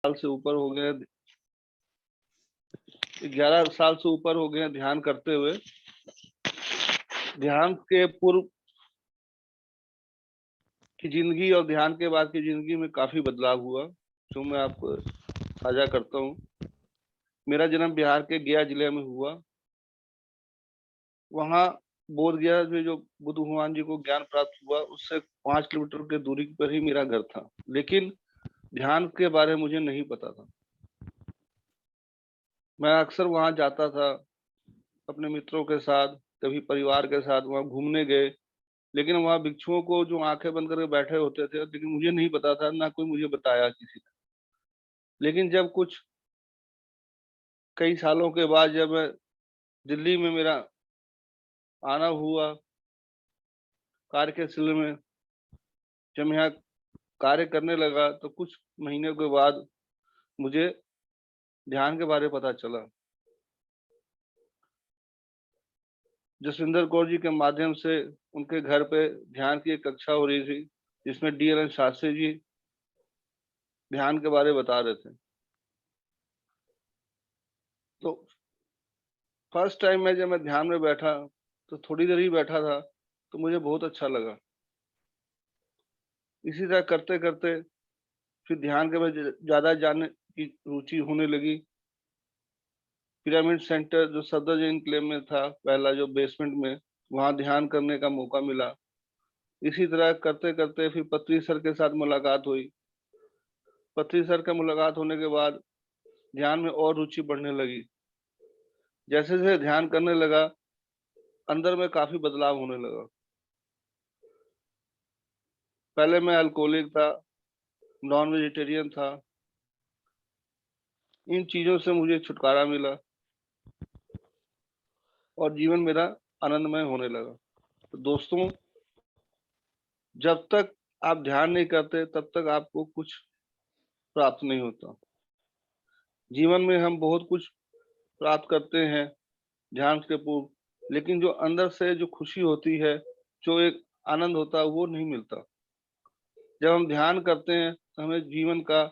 साल से ऊपर हो गए, 11 साल से ऊपर हो गए ध्यान करते हुए। ध्यान के पूर्व की जिंदगी और ध्यान के बाद की जिंदगी में काफी बदलाव हुआ, जो मैं आपको साझा करता हूँ। मेरा जन्म बिहार के गया जिले में हुआ। वहाँ बोध गया में जो बुद्ध भगवान जी को ज्ञान प्राप्त हुआ, उससे 5 किलोमीटर की दूरी पर ही मेरा घर था। लेकिन ध्यान के बारे में मुझे नहीं पता था। मैं अक्सर वहां जाता था अपने मित्रों के साथ, कभी परिवार के साथ वहां घूमने गए। लेकिन वहां भिक्षुओं को जो आंखें बंद करके बैठे होते थे, लेकिन मुझे नहीं पता था, ना कोई मुझे बताया किसी ने। लेकिन जब कुछ कई सालों के बाद जब मैं दिल्ली में मेरा आना हुआ कार्य के सिलसिले में, जब मैं यहाँ कार्य करने लगा, तो कुछ महीने के बाद मुझे ध्यान के बारे में पता चला। जसविंदर कौर जी के माध्यम से उनके घर पे ध्यान की एक कक्षा हो रही थी, जिसमें DLN शास्त्री जी ध्यान के बारे में बता रहे थे। तो फर्स्ट टाइम जब मैं ध्यान में बैठा, तो थोड़ी देर ही बैठा था, तो मुझे बहुत अच्छा लगा। इसी तरह करते करते फिर ध्यान के बारे ज्यादा जानने की रुचि होने लगी। पिरामिड सेंटर जो सफदरजंग एन्क्लेव में था, पहला जो बेसमेंट में, वहां ध्यान करने का मौका मिला। इसी तरह करते करते फिर पत्री सर के साथ मुलाकात हुई। पत्री सर का मुलाकात होने के बाद ध्यान में और रुचि बढ़ने लगी। जैसे जैसे ध्यान करने लगा, अंदर में काफी बदलाव होने लगा। पहले मैं अल्कोहलिक था, नॉन वेजिटेरियन था। इन चीजों से मुझे छुटकारा मिला और जीवन मेरा आनंदमय होने लगा। तो दोस्तों, जब तक आप ध्यान नहीं करते, तब तक आपको कुछ प्राप्त नहीं होता। जीवन में हम बहुत कुछ प्राप्त करते हैं ध्यान के पूर्व, लेकिन जो अंदर से जो खुशी होती है, जो एक आनंद होता है, वो नहीं मिलता। जब हम ध्यान करते हैं तो हमें जीवन का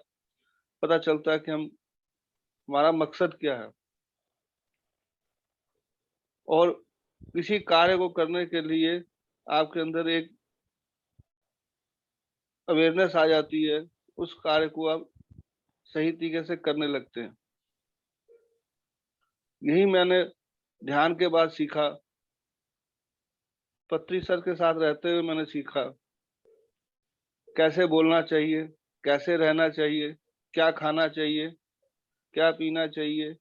पता चलता है कि हम हमारा मकसद क्या है, और किसी कार्य को करने के लिए आपके अंदर एक अवेयरनेस आ जाती है। उस कार्य को आप सही तरीके से करने लगते हैं। यही मैंने ध्यान के बाद सीखा। पत्री सर के साथ रहते हुए मैंने सीखा कैसे बोलना चाहिए, कैसे रहना चाहिए, क्या खाना चाहिए, क्या पीना चाहिए,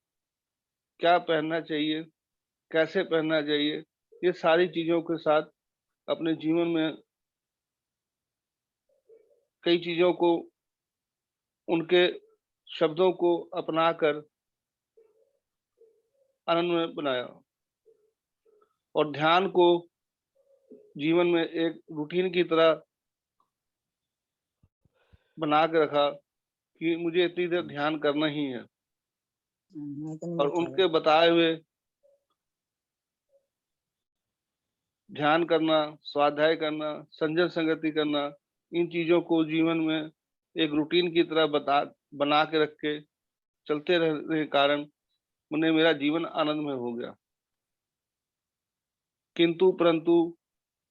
क्या पहनना चाहिए, कैसे पहनना चाहिए। ये सारी चीजों के साथ अपने जीवन में कई चीजों को, उनके शब्दों को अपनाकर आनंदमय बनाया, और ध्यान को जीवन में एक रूटीन की तरह बना के रखा कि मुझे इतनी देर ध्यान करना ही है। और उनके बताए हुए ध्यान करना, स्वाध्याय करना, संजय संगति करना, इन चीजों को जीवन में एक रूटीन की तरह बना के रख के चलते रहने के कारण मेरा जीवन आनंदमय हो गया। किंतु परंतु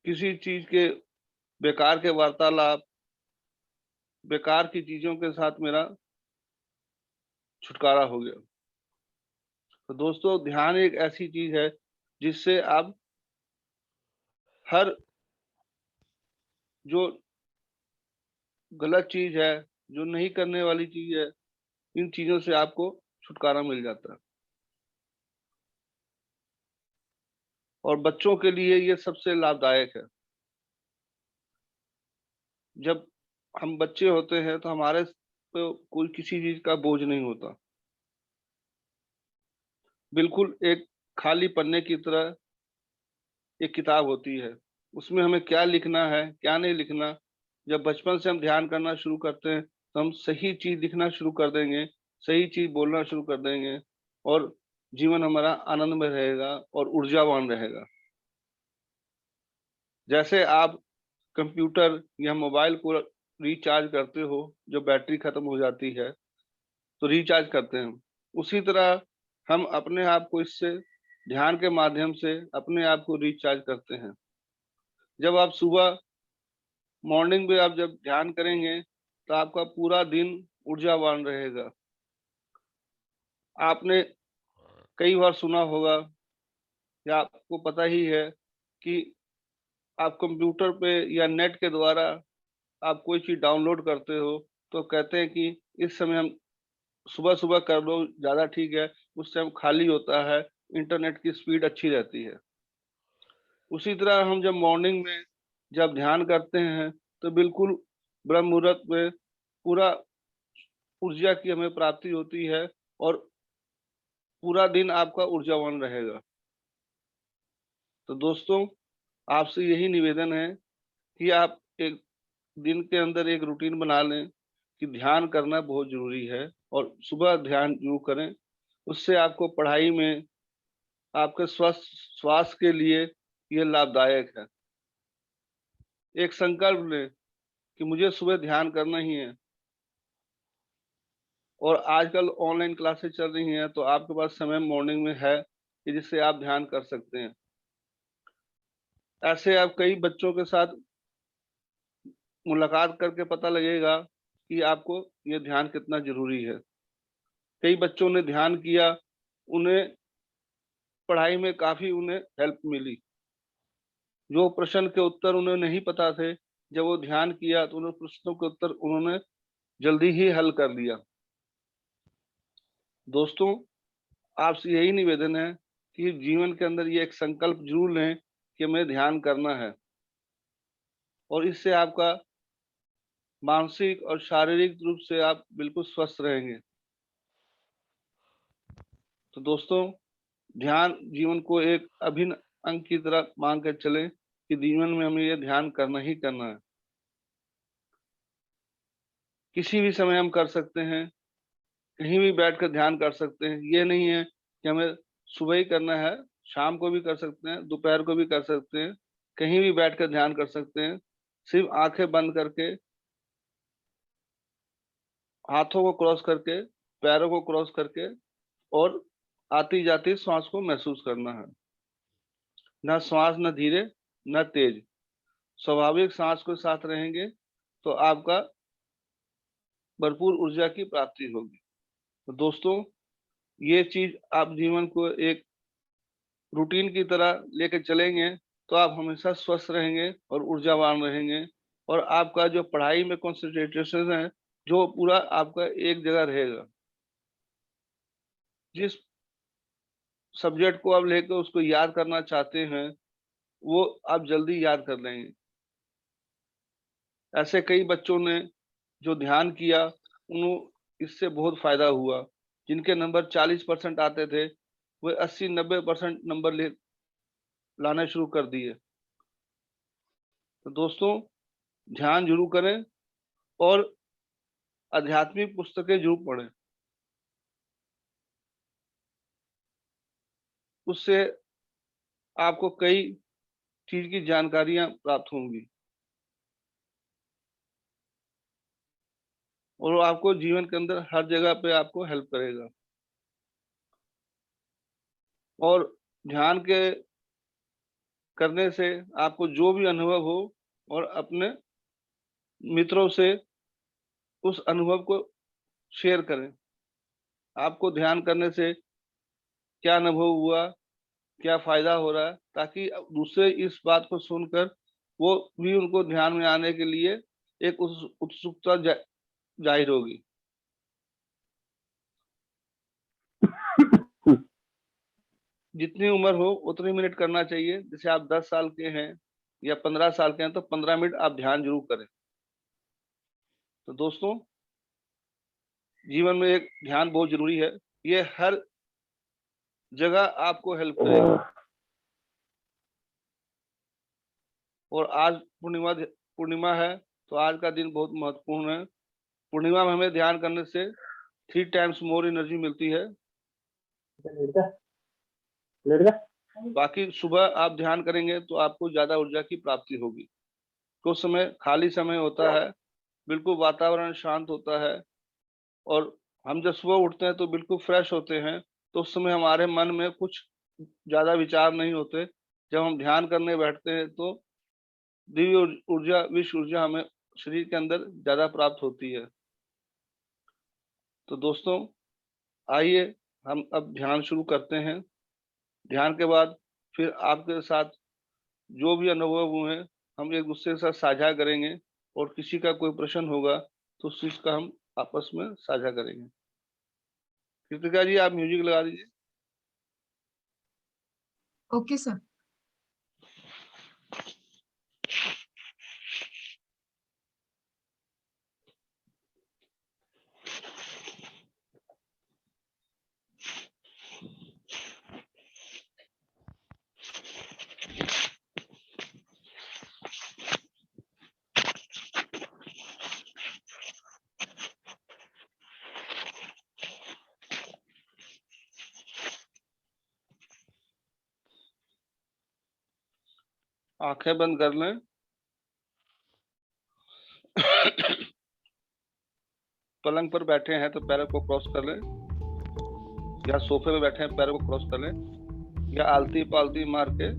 किसी चीज के बेकार के वार्तालाप, बेकार की चीजों के साथ मेरा छुटकारा हो गया। तो दोस्तों, ध्यान एक ऐसी चीज है जिससे आप हर जो गलत चीज है, जो नहीं करने वाली चीज है, इन चीजों से आपको छुटकारा मिल जाता है। और बच्चों के लिए ये सबसे लाभदायक है। जब हम बच्चे होते हैं तो हमारे पे कोई किसी चीज का बोझ नहीं होता। बिल्कुल एक खाली पन्ने की तरह एक किताब होती है, उसमें हमें क्या लिखना है, क्या नहीं लिखना। जब बचपन से हम ध्यान करना शुरू करते हैं, तो हम सही चीज लिखना शुरू कर देंगे, सही चीज बोलना शुरू कर देंगे, और जीवन हमारा आनंद में रहेगा और ऊर्जावान रहेगा। जैसे आप कंप्यूटर या मोबाइल को रिचार्ज करते हो, जो बैटरी खत्म हो जाती है, तो रिचार्ज करते हैं। उसी तरह हम अपने आप को इससे ध्यान के माध्यम से अपने आप को रिचार्ज करते हैं। जब आप सुबह मॉर्निंग में आप जब ध्यान करेंगे तो आपका पूरा दिन ऊर्जावान रहेगा। आपने कई बार सुना होगा या आपको पता ही है कि आप कंप्यूटर पे या नेट के द्वारा आप कोई चीज डाउनलोड करते हो तो कहते हैं कि इस समय हम सुबह सुबह कर लो ज्यादा ठीक है, उस टाइम खाली होता है, इंटरनेट की स्पीड अच्छी रहती है। उसी तरह हम जब मॉर्निंग में जब ध्यान करते हैं तो बिल्कुल ब्रह्म मुहूर्त में पूरा ऊर्जा की हमें प्राप्ति होती है और पूरा दिन आपका ऊर्जावान रहेगा। तो दोस्तों, आपसे यही निवेदन है कि आप एक दिन के अंदर एक रूटीन बना लें कि ध्यान करना बहुत जरूरी है और सुबह ध्यान जरूर करें। उससे आपको पढ़ाई में आपके स्वस्थ स्वास्थ्य के लिए ये लाभदायक है। एक संकल्प लें कि मुझे सुबह ध्यान करना ही है। और आजकल ऑनलाइन क्लासेस चल रही हैं तो आपके पास समय मॉर्निंग में है कि जिससे आप ध्यान कर सकते हैं। ऐसे आप कई बच्चों के साथ मुलाकात करके पता लगेगा कि आपको ये ध्यान कितना जरूरी है। कई बच्चों ने ध्यान किया, उन्हें पढ़ाई में काफी उन्हें हेल्प मिली। जो प्रश्न के उत्तर उन्हें नहीं पता थे, जब वो ध्यान किया तो उन्हें प्रश्नों के उत्तर उन्होंने जल्दी ही हल कर लिया। दोस्तों, आपसे यही निवेदन है कि जीवन के अंदर ये एक संकल्प जरूर लें कि हमें ध्यान करना है और इससे आपका मानसिक और शारीरिक रूप से आप बिल्कुल स्वस्थ रहेंगे। तो दोस्तों, ध्यान जीवन को एक अभिन्न अंग की तरह मान कर चलें कि जीवन में हमें यह ध्यान करना ही करना है। किसी भी समय हम कर सकते हैं, कहीं भी बैठकर ध्यान कर सकते हैं। ये नहीं है कि हमें सुबह ही करना है, शाम को भी कर सकते हैं, दोपहर को भी कर सकते हैं, कहीं भी बैठकर ध्यान कर सकते हैं। सिर्फ आंखें बंद करके, हाथों को क्रॉस करके, पैरों को क्रॉस करके और आती जाती सांस को महसूस करना है। न श्वास न धीरे न तेज, स्वाभाविक सांस के साथ रहेंगे तो आपका भरपूर ऊर्जा की प्राप्ति होगी। तो दोस्तों, ये चीज आप जीवन को एक रूटीन की तरह लेकर चलेंगे तो आप हमेशा स्वस्थ रहेंगे और ऊर्जावान रहेंगे और आपका जो पढ़ाई में कंसंट्रेशन है जो पूरा आपका एक जगह रहेगा। जिस सब्जेक्ट को आप लेकर उसको याद करना चाहते हैं वो आप जल्दी याद कर लेंगे। ऐसे कई बच्चों ने जो ध्यान किया उन्हें इससे बहुत फायदा हुआ। जिनके नंबर 40% आते थे वे 80-90% नंबर ले लाना शुरू कर दिए। तो दोस्तों, ध्यान जरूर करें और आध्यात्मिक पुस्तकें जरूर पढ़ें। उससे आपको कई चीज की जानकारियां प्राप्त होंगी और वो आपको जीवन के अंदर हर जगह पे आपको हेल्प करेगा। और ध्यान के करने से आपको जो भी अनुभव हो और अपने मित्रों से उस अनुभव को शेयर करें। आपको ध्यान करने से क्या अनुभव हुआ, क्या फायदा हो रहा है, ताकि दूसरे इस बात को सुनकर वो भी उनको ध्यान में आने के लिए एक उत्सुकता जाहिर होगी। जितनी उम्र हो उतनी मिनट करना चाहिए। जैसे आप 10 साल के हैं या 15 साल के हैं तो 15 मिनट आप ध्यान जरूर करें। तो दोस्तों, जीवन में एक ध्यान बहुत जरूरी है। ये हर जगह आपको हेल्प करेगा। और आज पूर्णिमा है तो आज का दिन बहुत महत्वपूर्ण है। पूर्णिमा में हमें ध्यान करने से 3 टाइम्स मोर एनर्जी मिलती है। बाकी सुबह आप ध्यान करेंगे तो आपको ज्यादा ऊर्जा की प्राप्ति होगी। कुछ समय खाली समय होता है, बिल्कुल वातावरण शांत होता है और हम जब सुबह उठते हैं तो बिल्कुल फ्रेश होते हैं, तो उस समय हमारे मन में कुछ ज्यादा विचार नहीं होते। जब हम ध्यान करने बैठते हैं तो दिव्य ऊर्जा, विश्व ऊर्जा हमें शरीर के अंदर ज्यादा प्राप्त होती है। तो दोस्तों, आइए हम अब ध्यान शुरू करते हैं। ध्यान के बाद फिर आपके साथ जो भी अनुभव हुए हैं, हम एक दूसरे के साथ साझा करेंगे, और किसी का कोई प्रश्न होगा तो उस चीज का हम आपस में साझा करेंगे। कृतिका जी, आप म्यूजिक लगा दीजिए। Okay sir. आंखें बंद कर लें। पलंग पर बैठे हैं तो पैरों को क्रॉस कर लें, या सोफे पे बैठे हैं पैरों को क्रॉस कर लें, या आलती पालती मार के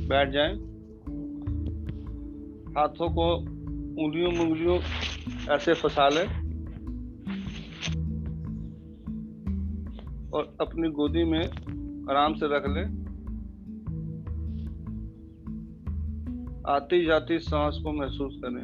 बैठ जाएं। हाथों को उंगलियों उंगलियों ऐसे फंसा लें, और अपनी गोदी में आराम से रख लें। आती जाती सांस को महसूस करें।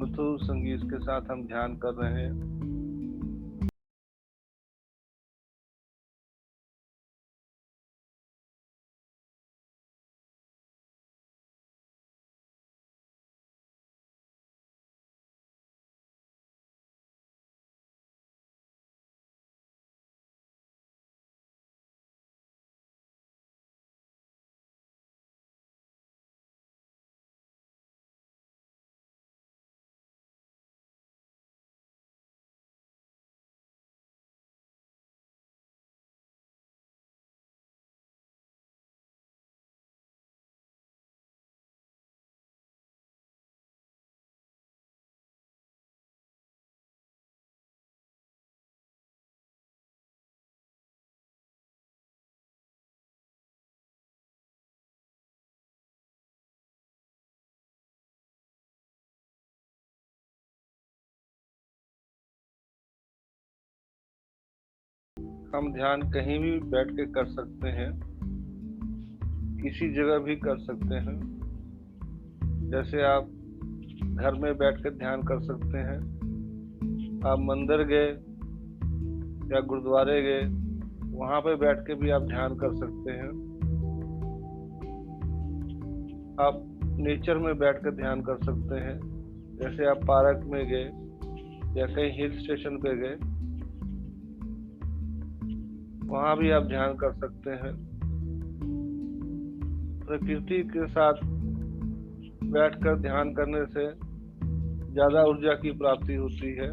मधुर संगीत के साथ हम ध्यान कर रहे हैं। हम ध्यान कहीं भी बैठ के कर सकते हैं, किसी जगह भी कर सकते हैं। जैसे आप घर में बैठ कर ध्यान कर सकते हैं, आप मंदिर गए या गुरुद्वारे गए, वहां पे बैठ के भी आप ध्यान कर सकते हैं। आप नेचर में बैठ कर ध्यान कर सकते हैं, जैसे आप पार्क में गए या कहीं हिल स्टेशन पे गए, वहां भी आप ध्यान कर सकते हैं। प्रकृति के साथ बैठकर ध्यान करने से ज्यादा ऊर्जा की प्राप्ति होती है।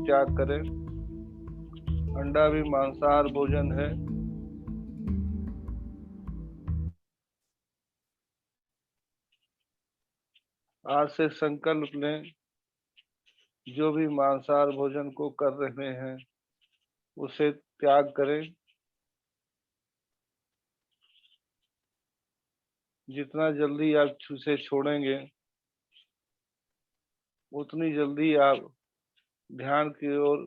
त्याग करें। अंडा भी मांसाहार भोजन है। आज से संकल्प लें, जो भी मांसाहार भोजन को कर रहे हैं उसे त्याग करें। जितना जल्दी आप उसे छोड़ेंगे उतनी जल्दी आप ध्यान की ओर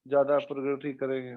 ज्यादा प्रगति करेंगे।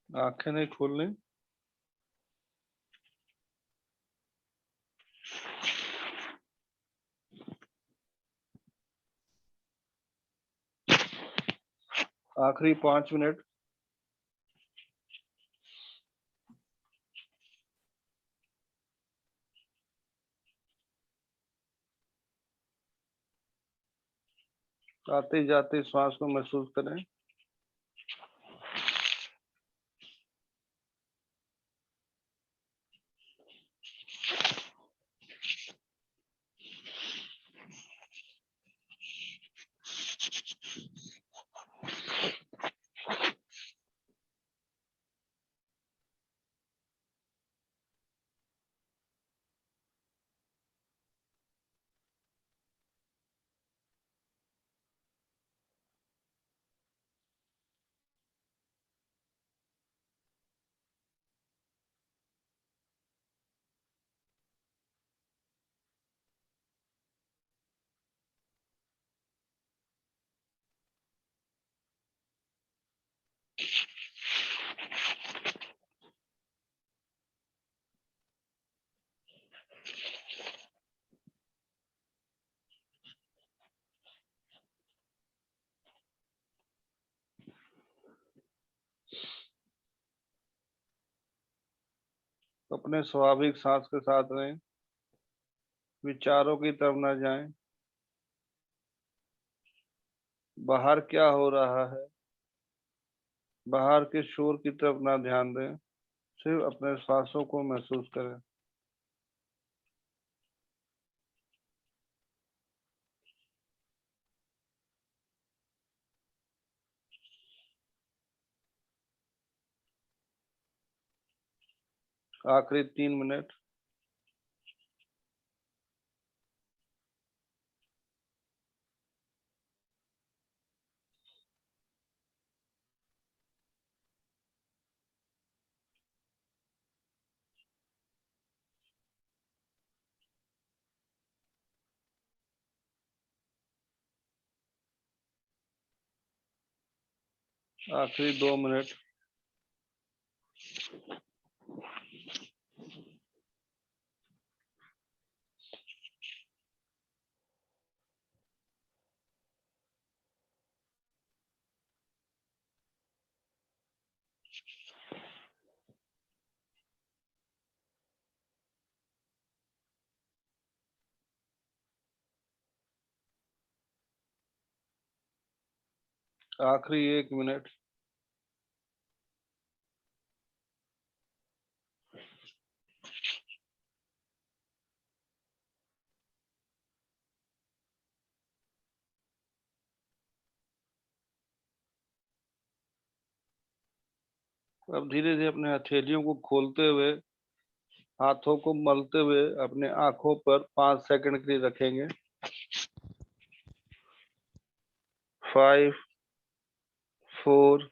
आंखें नहीं खोलनी। आखिरी 5 मिनट। आते जाते श्वास को महसूस करें। अपने स्वाभाविक सांस के साथ रहें। विचारों की तरफ न जाएं। बाहर क्या हो रहा है, बाहर के शोर की तरफ ना ध्यान दें। सिर्फ अपने सांसों को महसूस करें। आखिरी 3 मिनट। आखिरी 2 मिनट। आखिरी 1 मिनट। अब धीरे धीरे अपने हथेलियों को खोलते हुए, हाथों को मलते हुए अपने आंखों पर 5 सेकंड के लिए रखेंगे। 5 4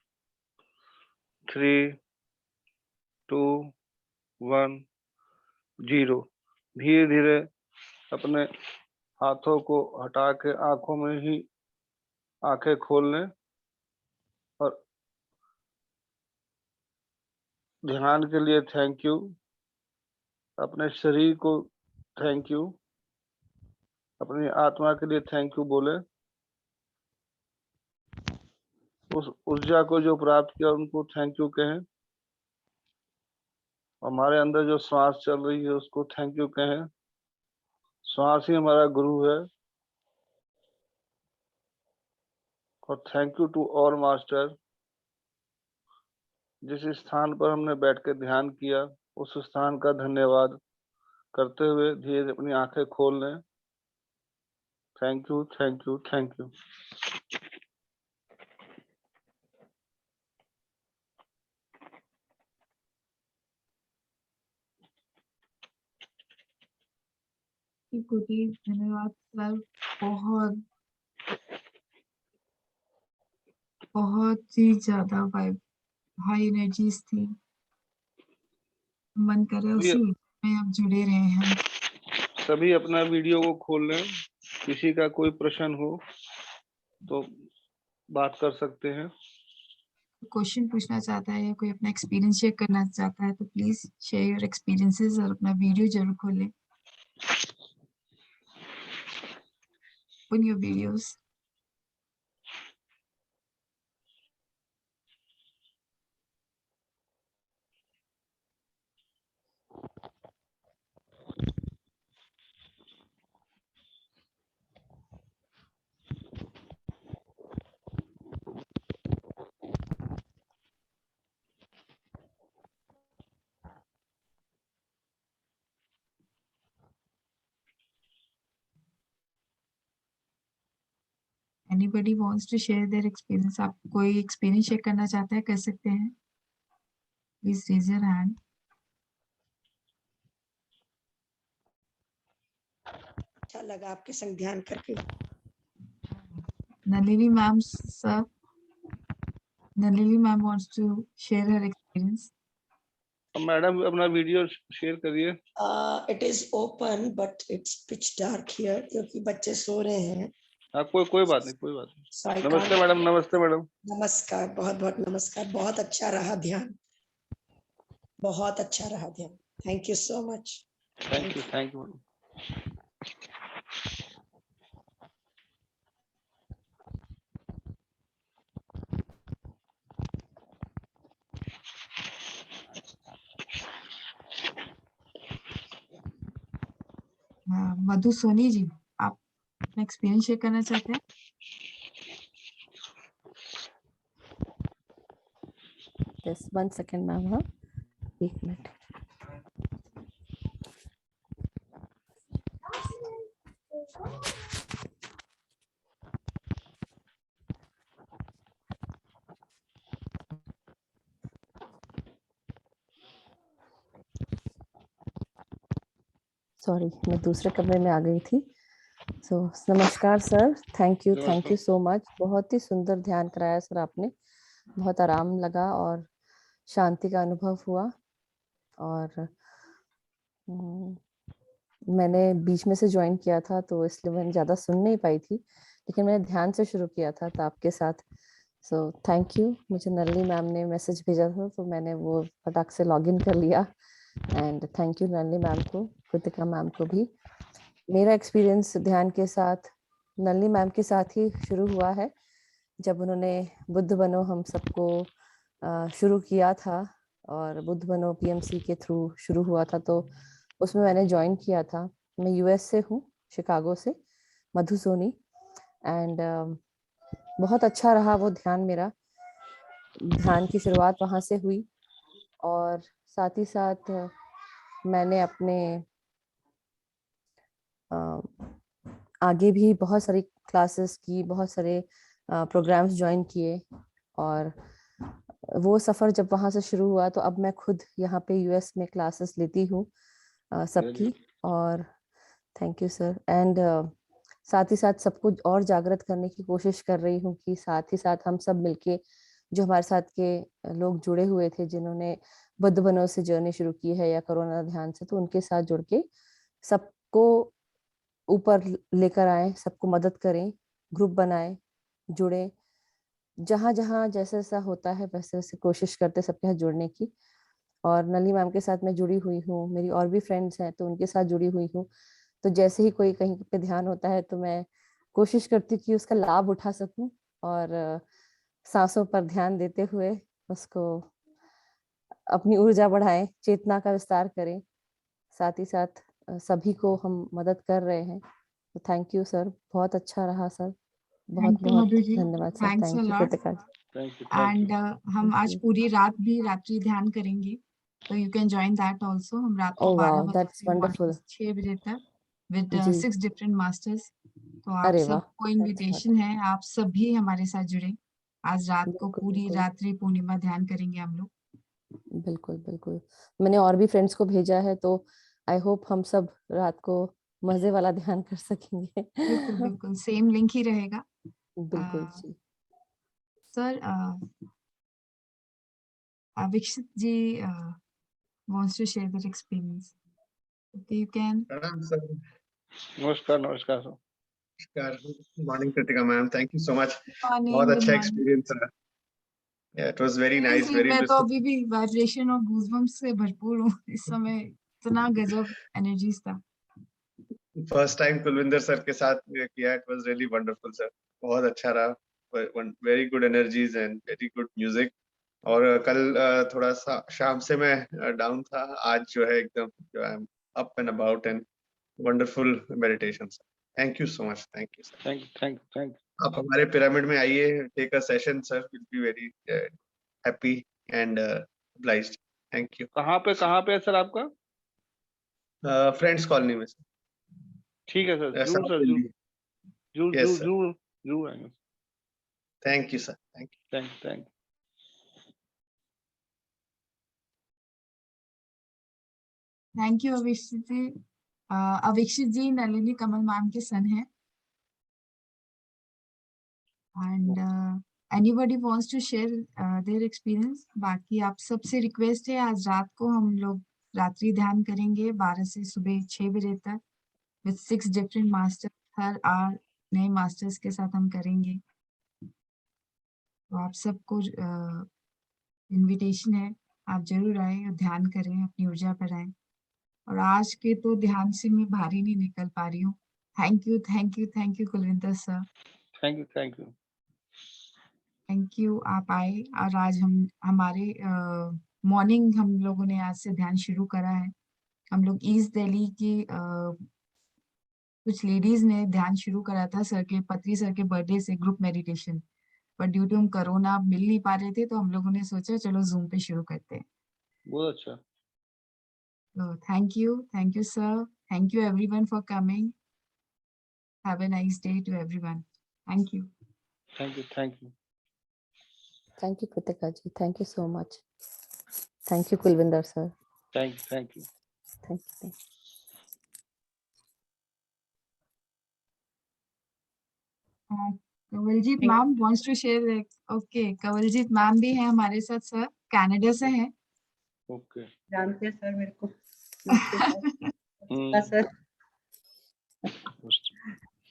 3 2 1 0। धीरे धीरे अपने हाथों को हटा के आंखों में ही आंखें खोल लें और ध्यान के लिए थैंक यू, अपने शरीर को थैंक यू, अपनी आत्मा के लिए थैंक यू बोले। उस ऊर्जा को जो प्राप्त किया उनको थैंक यू कहें। हमारे अंदर जो श्वास चल रही है उसको थैंक यू कहें। श्वास ही हमारा गुरु है। और thank you to all master. जिस स्थान पर हमने बैठ के ध्यान किया उस स्थान का धन्यवाद करते हुए धीरे अपनी आंखें खोल लें। Thank you thank you thank you. गुडी धन्यवाद सर। बहुत बहुत ही ज्यादा वाइब, हाई एनर्जीज थी। मन कर रहा है उसी में अब जुड़े रहे हम। सभी अपना वीडियो को खोल लें। किसी का कोई प्रश्न हो तो बात कर सकते हैं। क्वेश्चन पूछना चाहता है या कोई अपना एक्सपीरियंस शेयर करना चाहता है तो प्लीज शेयर योर एक्सपीरियंसेस और अपना वीडियो जरूर खोलें। Open your videos. Anybody wants to share their experience? आप कोई एक्सपीरियंस शेयर करना चाहते हैं कर सकते हैं। Please raise your hand. अच्छा लगा आपके संग ध्यान करके। Nalini ma'am sir, Nalini ma'am wants to share her experience. Madam अपना वीडियो शेयर करिए। It is open but it's pitch dark here क्योंकि बच्चे सो रहे हैं। हाँ कोई बात नहीं, कोई बात नहीं। So I नमस्ते can't- मैडम। नमस्ते मैडम। नमस्कार, बहुत बहुत नमस्कार। बहुत अच्छा रहा ध्यान, बहुत अच्छा रहा ध्यान। Thank you so much. Thank you madam. Madhu Soni ji, आप अपना एक्सपीरियंस शेयर करना चाहते हैं? Just 1 second, ma'am. हाँ, 1 मिनट। सॉरी, मैं दूसरे कमरे में आ गई थी। सो नमस्कार सर, थैंक यू नमस्कार। So much. बहुत ही सुंदर ध्यान कराया सर आपने, बहुत आराम लगा और शांति का अनुभव हुआ। और मैंने बीच में से ज्वाइन किया था तो इसलिए मैंने ज़्यादा सुन नहीं पाई थी, लेकिन मैंने ध्यान से शुरू किया था तो आपके साथ। So thank you. मुझे नलिनी मैम ने मैसेज भेजा था तो मैंने वो फटाक से लॉगिन कर लिया। And thank you Nalini ma'am को, कृतिका मैम को भी। मेरा एक्सपीरियंस ध्यान के साथ नलिनी मैम के साथ ही शुरू हुआ है, जब उन्होंने बुद्ध बनो हम सबको शुरू किया था, और बुद्ध बनो पीएमसी के थ्रू शुरू हुआ था, तो उसमें मैंने ज्वाइन किया था। मैं यूएस से हूँ, शिकागो से, मधुसोनी। एंड बहुत अच्छा रहा वो ध्यान मेरा। ध्यान की शुरुआत वहाँ से हुई, और साथ ही साथ मैंने अपने आगे भी बहुत सारी क्लासेस की, बहुत सारे प्रोग्राम्स ज्वाइन किए। और वो सफ़र जब वहाँ से शुरू हुआ तो अब मैं खुद यहाँ पे यूएस में क्लासेस लेती हूँ सबकी। और थैंक यू सर। एंड साथ ही साथ सबको और जागृत करने की कोशिश कर रही हूँ कि साथ ही साथ हम सब मिलके, जो हमारे साथ के लोग जुड़े हुए थे जिन्होंने बुद्ध बनो से जर्नी शुरू की है या कोरोना ध्यान से, तो उनके साथ जुड़ के सबको ऊपर लेकर आए, सबको मदद करें, ग्रुप बनाए, जुड़े। जहाँ जहाँ जैसा जैसा होता है वैसे वैसे कोशिश करते सबके साथ जुड़ने की। और नली मैम के साथ मैं जुड़ी हुई हूँ, मेरी और भी फ्रेंड्स हैं तो उनके साथ जुड़ी हुई हूँ। तो जैसे ही कोई कहीं पे ध्यान होता है तो मैं कोशिश करती हूँ कि उसका लाभ उठा सकूं, और सांसों पर ध्यान देते हुए उसको अपनी ऊर्जा बढ़ाएं, चेतना का विस्तार करें। साथ ही साथ सभी को हम मदद कर रहे हैं। तो थैंक यू सर, बहुत अच्छा रहा सर। बहुत थैंक यू बहुत मधु जी, धन्यवाद sir. Thanks a thank you lot. Kritika ji. Thank you. And हम आज you. पूरी रात भी रात्रि ध्यान करेंगे, तो you can join that also. हम रात को ओह 12 वाह, बजे दैट्स से मॉर्निंग वंडरफुल। 6 बजे तक विद जी, 6 डिफरेंट मास्टर्स। तो आप अरे वाह, सबको दैट्स इनविटेशन है, आप सभी हमारे साथ जुड़े। आज रात को बिल्कुल पूरी बिल्कुल रात्रि पूर्णिमा ध्यान करेंगे हम लोग। बिल्कुल बिल्कुल। मैंने और भी फ्रेंड्स को भेजा है, तो आई होप हम सब रात को मजे वाला ध्यान कर सकेंगे। बिल्कुल बिल्कुल सेम लिंक ही रहेगा। बिल्कुल जी। Sir Vikshit ji wants to share their experience. Okay, you can. प्रणाम सर। नमस्कार। नमस्कार सर। नमस्कार। Morning Kritika ma'am, thank you so much. Morning, बहुत good अच्छा morning. एक्सपीरियंस रहा। It was very nice, Seriously, very मैं तो अभी इंटरेस्टिंग। भी वाइब्रेशन और गूज़बम्प्स से भरपूर हूँ इस समय। इतना गजब एनर्जीज था। फर्स्ट टाइम कुलविंदर सर के साथ किया, it was really wonderful sir. बहुत अच्छा रहा। Very good energies and very good music. और कल थोड़ा सा शाम से मैं डाउन था, आज जो है एकदम जो I am up and about and wonderful meditation sir. Thank you so much. Thank you sir. Thank आप हमारे पिरामिड में आइए, take a session sir, will be very happy and obliged. Thank you. कहाँ पे है सर आपका? Friends colony में ठीक है सर, जरूर साउथ सर, दिल्ली। जरूर यस जरूर सर। जरूर जरूर आएंगे। Thank you sir. Thank you. Thank thank you Avikshit ji. Avikshit ji Nalini Kamal ma'am के सन है। And anybody wants to share their experience? बाकी आप सबसे रिक्वेस्ट है, आज रात को हम लोग रात्रि ध्यान करेंगे 12 से सुबह 6 बजे तक विद 6 डिफरेंट मास्टर्स। हर आवर नए मास्टर्स के साथ हम करेंगे। तो आप सबको इनविटेशन है, आप जरूर आए और ध्यान करें, अपनी ऊर्जा बढ़ाएं। और आज के तो ध्यान से मैं बाहर ही नहीं निकल पा रही हूँ। Thank you thank you thank you Kulwinder sir. Thank you. Thank you आप आए। और आज हम हमारे मॉर्निंग हम लोगों ने आज से ध्यान शुरू करा है। हम लोग ईस्ट दिल्ली की कुछ लेडीज ने ध्यान शुरू करा था सर के, पत्री सर के बर्थडे से, ग्रुप मेडिटेशन। पर ड्यू टू हम कोरोना मिल नहीं पा रहे थे तो हम लोगों ने सोचा चलो जूम पे शुरू करते हैं। बहुत अच्छा। तो thank you sir, thank you everyone for coming. Have a nice day to everyone. Thank you. Thank you. Thank you Kritika ji, thank you so much. Thank you Kulwinder sir. Thank you. Thank you. Kawaljeet ma'am wants to share. Okay, Kawaljeet ma'am भी है हमारे साथ sir, Canada से है. Okay. जानते हैं sir मेरे को. नमस्ते सर. सर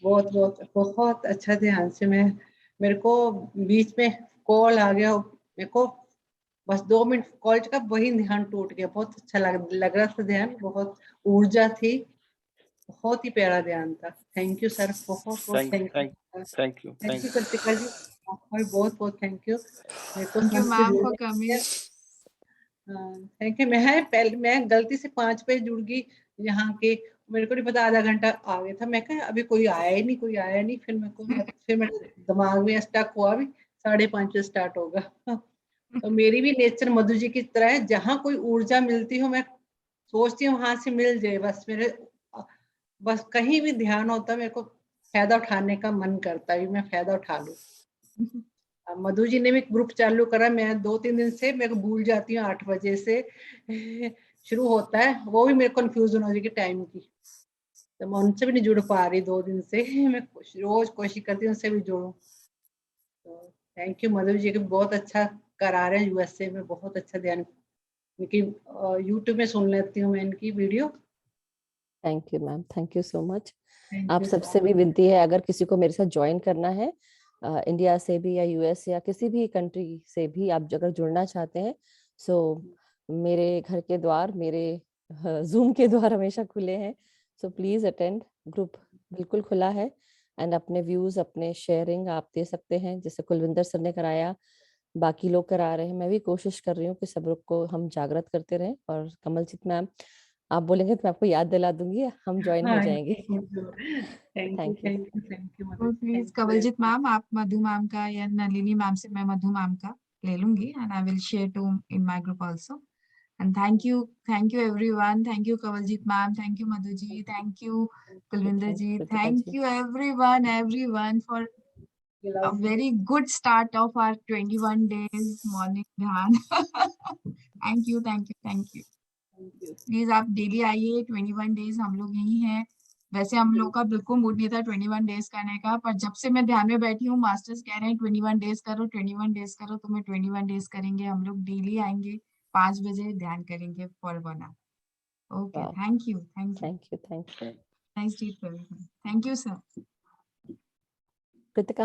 बहुत बहुत बहुत अच्छा ध्यान से मेरे को बीच में कॉल आ गया, मेरे को बस 2 मिनट कॉल का वही ध्यान टूट गया. बहुत अच्छा लग रहा था ध्यान, बहुत ऊर्जा थी, बहुत ही प्यारा ध्यान था. थैंक यू सर, बहुत बहुत thank you. Thank you. Kritika ji, आपका भी बहुत बहुत थैंक यू. मेरे को Thank you ma'am for coming. Thank you. मैं गलती से 5 बजे जुड़ गई यहाँ के, मेरे को नहीं पता, आधा घंटा आ गया था. मैं कहा अभी कोई आया ही नहीं. फिर मेरे दिमाग में स्टक हुआ, अभी 5:30 बजे स्टार्ट होगा. तो मेरी भी नेचर मधु जी की तरह है, जहाँ कोई ऊर्जा मिलती हो मैं सोचती हूँ वहां से मिल जाए. बस कहीं भी ध्यान होता, मेरे को फायदा उठाने का मन करता है, मैं फायदा उठा लूं. मधु जी ने भी ग्रुप चालू करा, मैं 2-3 दिन से मेरे को भूल जाती हूँ. 8 बजे से शुरू होता है, वो भी मेरे कंफ्यूजन हो जाएगी टाइम की, तो मैं उनसे भी नहीं जुड़ पा रही 2 दिन से. मैं रोज कोशिश करती हूँ उनसे भी जुड़ूं. तो थैंक यू मधु जी, बहुत अच्छा करा रहे हैं यूएसए में, बहुत अच्छा ध्यान. इनकी यूट्यूब में सुन लेती हूँ मैं इनकी video. Thank you ma'am, thank you so much. Thank आप you सबसे so भी much. विनती है, अगर किसी को मेरे साथ ज्वाइन करना है, इंडिया से भी या यूएस या किसी भी कंट्री से भी आप अगर जुड़ना चाहते हैं, सो मेरे घर के द्वार, मेरे जूम के द्वार हमेशा खुले हैं. सो प्लीज अटेंड, ग्रुप बिल्कुल खुला है. एंड अपने व्यूज, अपने शेयरिंग आप दे सकते हैं, जैसे कुलविंदर सर ने कराया, बाकी लोग करा रहे हैं. मैं भी कोशिश कर रही हूँ कि सब लोग को हम जागृत करते रहें. और कमलजीत मैम, आप बोलेंगे तो मैं आपको याद दिला दूंगी, हम ज्वाइन हो जाएंगे. थैंक यू मधु. और प्लीज कवलजीत मैम, आप मधु मैम का या नलिनी मैम से मैं मधु मैम का ले लूंगी, and I will share to in my group also. And thank you everyone. Thank you Kawaljeet ma'am, thank you Madhu ji, thank you Kulwinder ji, thank you everyone for a very good start of our 21 days morning ध्यान. Thank you. Please आप daily आइए. 21 days हम लोग यही हैं. वैसे हम लोग का बिल्कुल मूड नहीं था 21 डेज करने का, पर जब से मैं ध्यान में बैठी हूँ, मास्टर्स कह रहे हैं 21 डेज करो, 21 डेज करो, तो मैं 21 डेज करेंगे. हम लोग डेली आएंगे, 5 बजे ध्यान करेंगे for 1 hour. Okay, thank you. Thank you. Nice day to everyone. Thank you sir. Kritika